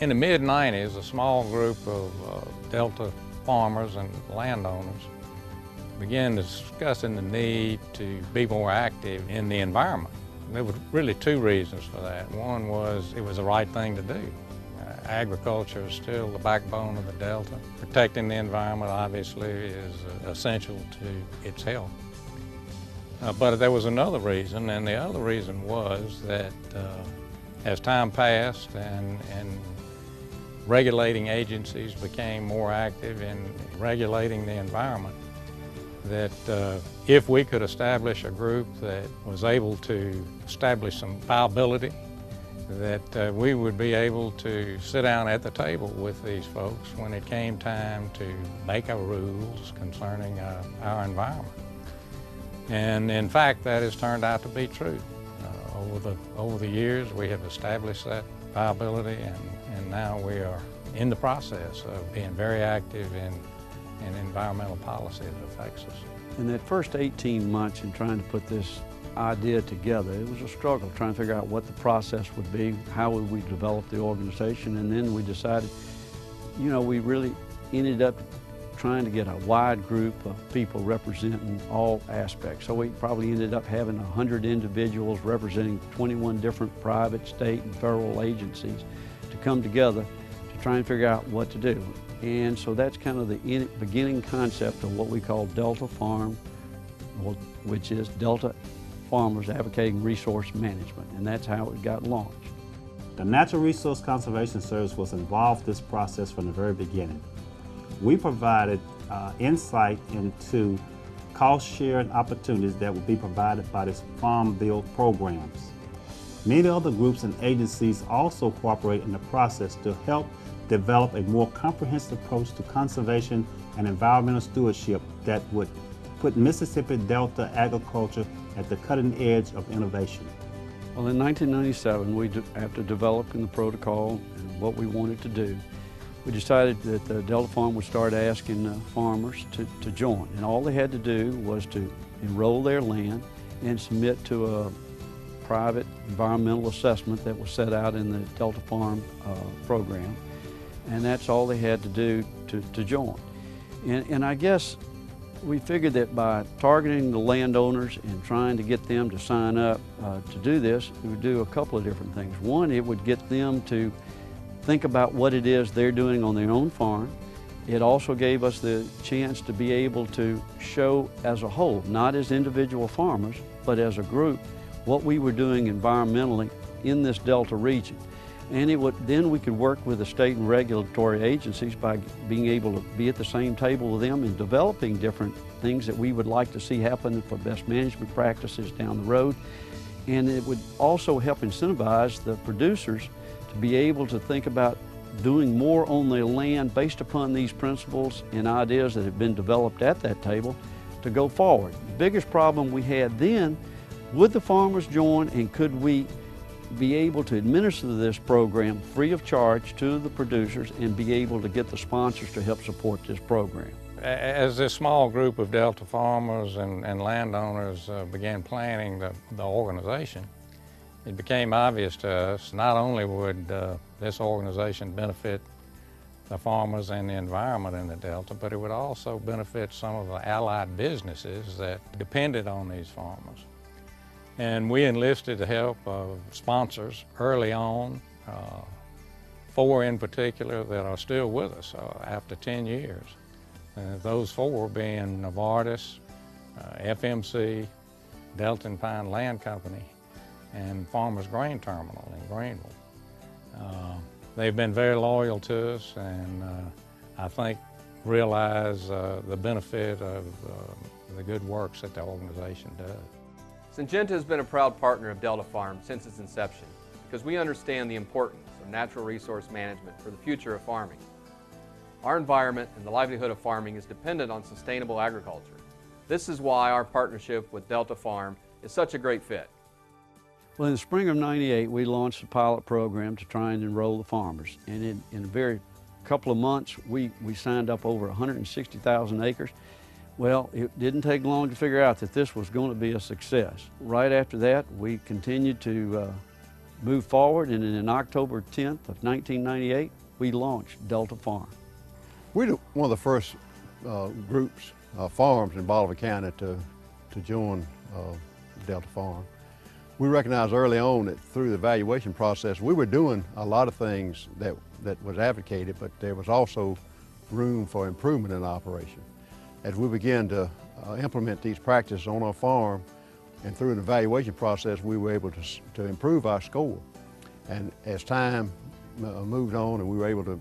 In the mid-90s, a small group of Delta farmers and landowners began discussing the need to be more active in the environment. There were really two reasons for that. One was it was the right thing to do. Agriculture is still the backbone of the Delta. Protecting the environment obviously is essential to its health. But there was another reason, and the other reason was that as time passed and regulating agencies became more active in regulating the environment, that if we could establish a group that was able to establish some viability, that we would be able to sit down at the table with these folks when it came time to make our rules concerning our environment. And in fact, that has turned out to be true. Over the years, we have established that viability, and now we are in the process of being very active in environmental policy that affects us. In that first 18 months in trying to put this idea together, it was a struggle trying to figure out what the process would be, how would we develop the organization, and then we decided, you know, we really ended up trying to get a wide group of people representing all aspects. So we probably ended up having 100 individuals representing 21 different private, state, and federal agencies to come together to try and figure out what to do. And so that's kind of the beginning concept of what we call Delta Farm, which is Delta Farmers Advocating Resource Management, and that's how it got launched. The Natural Resource Conservation Service was involved in this process from the very beginning. We provided insight into cost-sharing opportunities that would be provided by this Farm Bill programs. Many other groups and agencies also cooperate in the process to help develop a more comprehensive approach to conservation and environmental stewardship that would put Mississippi Delta agriculture at the cutting edge of innovation. Well, in 1997, after developing the protocol and what we wanted to do, we decided that the Delta Farm would start asking farmers to join. And all they had to do was to enroll their land and submit to a private environmental assessment that was set out in the Delta Farm program. And that's all they had to do to join. And I guess we figured that by targeting the landowners and trying to get them to sign up to do this, it would do a couple of different things. One, it would get them to think about what it is they're doing on their own farm. It also gave us the chance to be able to show as a whole, not as individual farmers, but as a group, what we were doing environmentally in this Delta region. And then we could work with the state and regulatory agencies by being able to be at the same table with them and developing different things that we would like to see happen for best management practices down the road. And it would also help incentivize the producers to be able to think about doing more on their land based upon these principles and ideas that have been developed at that table to go forward. The biggest problem we had then, would the farmers join, and could we be able to administer this program free of charge to the producers and be able to get the sponsors to help support this program? As this small group of Delta farmers and landowners began planning the organization, it became obvious to us not only would this organization benefit the farmers and the environment in the Delta, but it would also benefit some of the allied businesses that depended on these farmers. And we enlisted the help of sponsors early on, 4 in particular that are still with us after 10 years. Those 4 being Novartis, FMC, Delta and Pine Land Company, and Farmers Grain Terminal in Greenville. They've been very loyal to us, and I think realize the benefit of the good works that the organization does. Syngenta has been a proud partner of Delta Farm since its inception because we understand the importance of natural resource management for the future of farming. Our environment and the livelihood of farming is dependent on sustainable agriculture. This is why our partnership with Delta Farm is such a great fit. Well, in the spring of '98, we launched a pilot program to try and enroll the farmers. And in a very couple of months, we signed up over 160,000 acres. Well, it didn't take long to figure out that this was going to be a success. Right after that, we continued to moved forward, and in October 10th of 1998, we launched Delta Farm. We're one of the first groups, farms in Bolivar County to join Delta Farm. We recognized early on that through the evaluation process, we were doing a lot of things that was advocated, but there was also room for improvement in the operation. As we began to implement these practices on our farm, and through an evaluation process, we were able to improve our score. And as time moved on and we were able to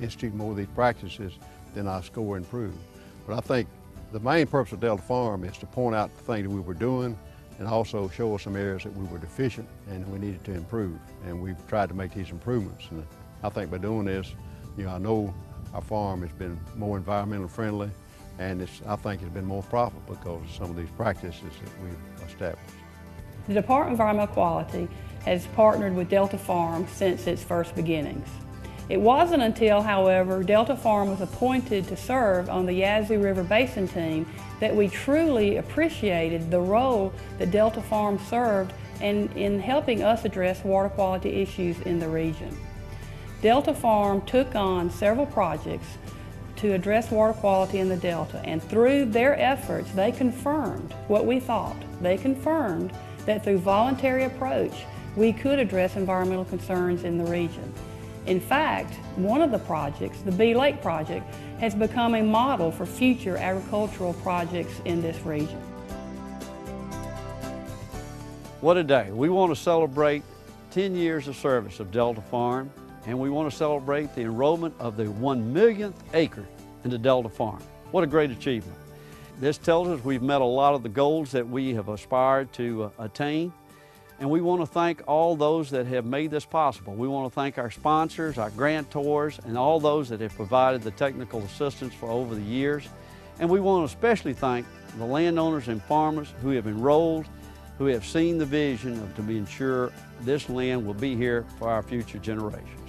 institute more of these practices, then our score improved. But I think the main purpose of Delta Farm is to point out the things that we were doing and also show us some areas that we were deficient and we needed to improve. And we've tried to make these improvements. And I think by doing this, I know our farm has been more environmentally friendly, and I think it's been more profitable because of some of these practices that we've established. The Department of Environmental Quality has partnered with Delta Farm since its first beginnings. It wasn't until, however, Delta Farm was appointed to serve on the Yazoo River Basin team that we truly appreciated the role that Delta Farm served in helping us address water quality issues in the region. Delta Farm took on several projects to address water quality in the Delta, and through their efforts they confirmed what we thought. They confirmed that through voluntary approach we could address environmental concerns in the region. In fact, one of the projects, the Bee Lake project, has become a model for future agricultural projects in this region. What a day. We want to celebrate 10 years of service of Delta Farm, and we want to celebrate the enrollment of the 1 millionth acre in the Delta Farm. What a great achievement. This tells us we've met a lot of the goals that we have aspired to attain. And we want to thank all those that have made this possible. We want to thank our sponsors, our grantors, and all those that have provided the technical assistance for over the years. And we want to especially thank the landowners and farmers who have enrolled, who have seen the vision to ensure this land will be here for our future generations.